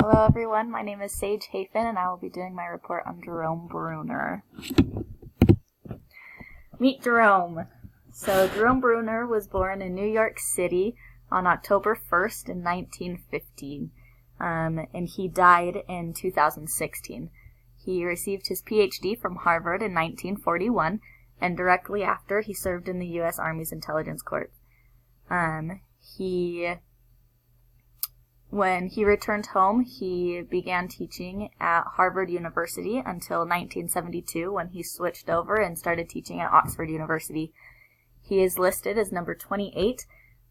Hello everyone, my name is Sage Hafen and I will be doing my report on Jerome Bruner. Meet Jerome. So Jerome Bruner was born in New York City on October 1st in 1915, and he died in 2016. He received his PhD from Harvard in 1941, and directly after he served in the U.S. Army's Intelligence Corps. When he returned home, he began teaching at Harvard University until 1972 when he switched over and started teaching at Oxford University. He is listed as number 28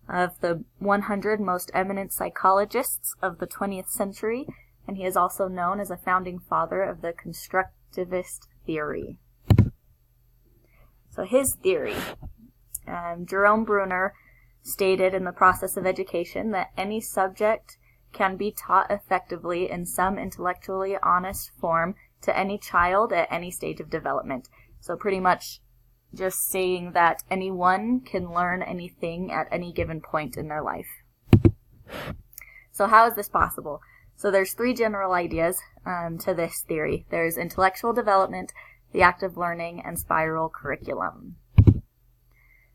of the 100 most eminent psychologists of the 20th century, and he is also known as a founding father of the constructivist theory. So his theory, Jerome Bruner stated in The Process of Education that any subject can be taught effectively in some intellectually honest form to any child at any stage of development. So pretty much just saying that anyone can learn anything at any given point in their life. So how is this possible? So there's three general ideas to this theory. There's intellectual development, the act of learning, and spiral curriculum.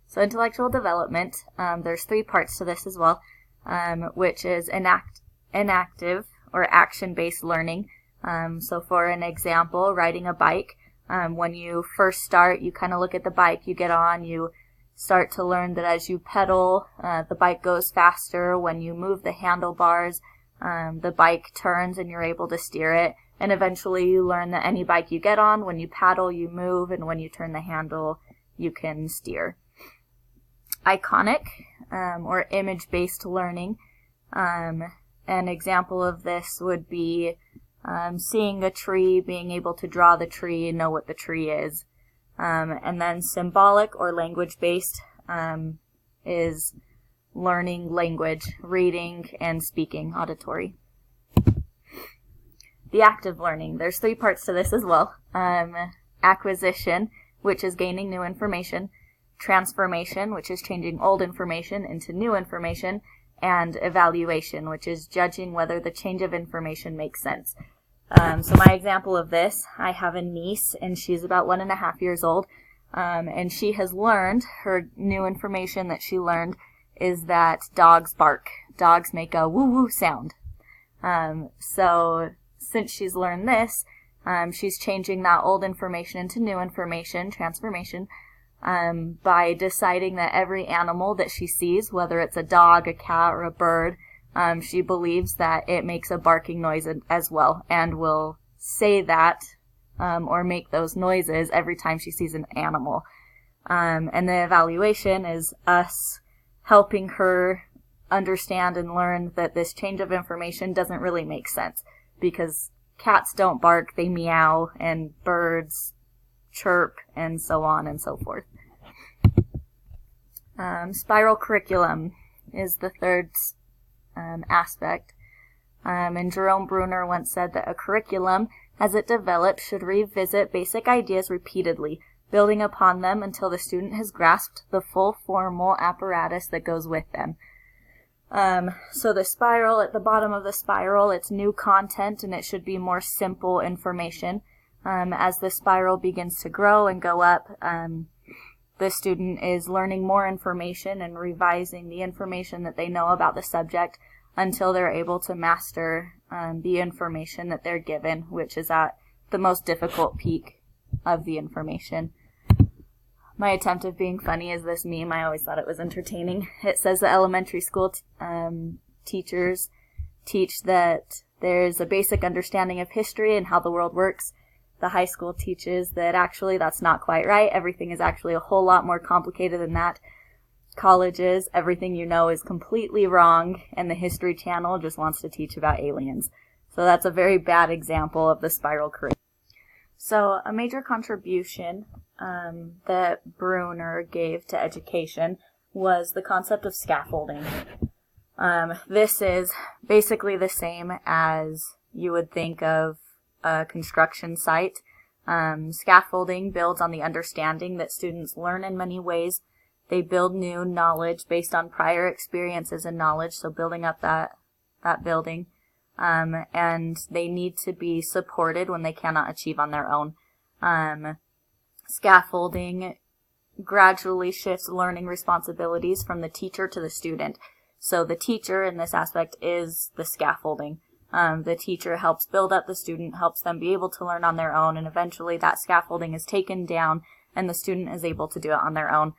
So intellectual development, there's three parts to this as well, which is inactive or action-based learning. So for an example, riding a bike, when you first start, you kind of look at the bike, you get on, you start to learn that as you pedal, the bike goes faster. When you move the handlebars, the bike turns and you're able to steer it. And eventually you learn that any bike you get on, when you paddle, you move, and when you turn the handle, you can steer. Iconic, or image-based learning. An example of this would be seeing a tree, being able to draw the tree, know what the tree is. And then symbolic or language-based is learning language, reading and speaking, auditory. The active learning, there's three parts to this as well. Acquisition, which is gaining new information. Transformation, which is changing old information into new information. And evaluation, which is judging whether the change of information makes sense. So my example of this, I have a niece, and she's about 1.5 years old, and she has learned, her new information that she learned is that dogs bark. Dogs make a woo-woo sound. So since she's learned this, she's changing that old information into new information, transformation, by deciding that every animal that she sees, whether it's a dog, a cat, or a bird, she believes that it makes a barking noise as well, and will say that or make those noises every time she sees an animal. And the evaluation is us helping her understand and learn that this change of information doesn't really make sense, because cats don't bark, they meow, and birds chirp, and so on and so forth. Spiral curriculum is the third aspect. And Jerome Bruner once said that a curriculum, as it develops, should revisit basic ideas repeatedly, building upon them until the student has grasped the full formal apparatus that goes with them. So the spiral, at the bottom of the spiral, it's new content, and it should be more simple information. As the spiral begins to grow and go up, the student is learning more information and revising the information that they know about the subject until they're able to master the information that they're given, which is at the most difficult peak of the information. My attempt of being funny is this meme. I always thought it was entertaining. It says that elementary school teachers teach that there's a basic understanding of history and how the world works. The high school teaches that actually that's not quite right. Everything is actually a whole lot more complicated than that. Colleges, everything you know is completely wrong, and the History Channel just wants to teach about aliens. So that's a very bad example of the spiral curriculum. So a major contribution that Bruner gave to education was the concept of scaffolding. This is basically the same as you would think of a construction site. Scaffolding builds on the understanding that students learn in many ways. They build new knowledge based on prior experiences and knowledge, so building up that building. and they need to be supported when they cannot achieve on their own. Scaffolding gradually shifts learning responsibilities from the teacher to the student. So the teacher in this aspect is the scaffolding. The teacher helps build up the student, helps them be able to learn on their own, and eventually that scaffolding is taken down and the student is able to do it on their own.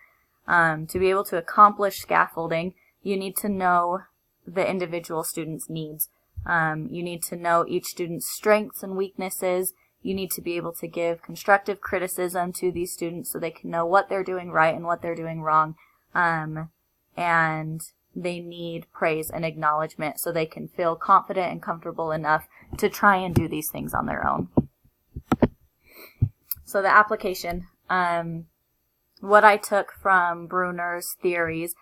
To be able to accomplish scaffolding, you need to know the individual student's needs. You need to know each student's strengths and weaknesses. You need to be able to give constructive criticism to these students so they can know what they're doing right and what they're doing wrong. And they need praise and acknowledgement so they can feel confident and comfortable enough to try and do these things on their own. So the application, what I took from Bruner's theories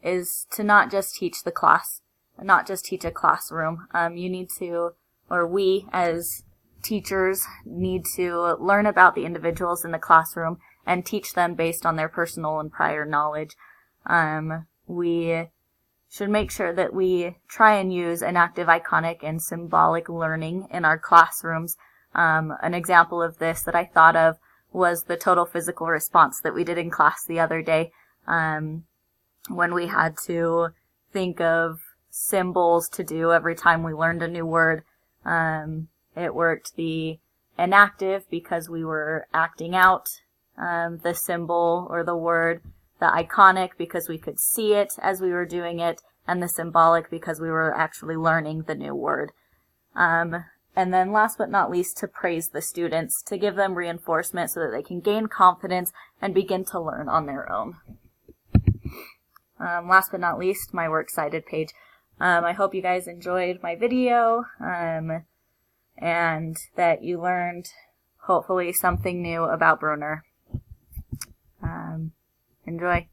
is to not just teach the class, not just teach a classroom. You need to, or we as teachers need to learn about the individuals in the classroom and teach them based on their personal and prior knowledge. We should make sure that we try and use enactive, iconic, and symbolic learning in our classrooms. An example of this that I thought of was the total physical response that we did in class the other day, when we had to think of symbols to do every time we learned a new word. It worked the enactive because we were acting out the symbol or the word, the iconic because we could see it as we were doing it, and the symbolic because we were actually learning the new word. And then last but not least, to praise the students, to give them reinforcement so that they can gain confidence and begin to learn on their own. Last but not least, my works cited page. I hope you guys enjoyed my video, and that you learned, hopefully, something new about Bruner. Enjoy.